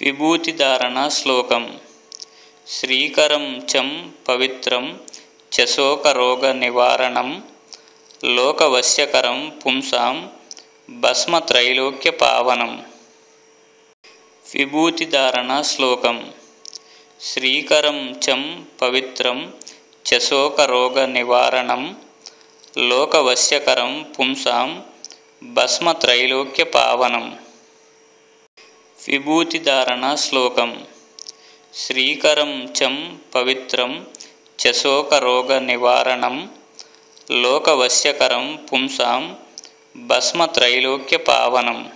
విభూతిధారణ శ్లోకం. శ్రీకరం చం పవిత్రం చశోకరోగ నివారణం లోకవశ్యకరం పుంసాం భస్మత్రైలోక్య పావనం. విభూతిధారణ శ్లోకం. శ్రీకరం చం పవిత్రం చశోకరోగ నివారణం లోకవశ్యకరం పుంసాం భస్మత్రైలోక్య పావనం. విభూతిధారణ శ్లోకం. శ్రీకరం చం పవిత్రం చశోకరోగ నివారణం లోకవశ్యకరం పుంసాం భస్మత్రైలోక్య పావనం.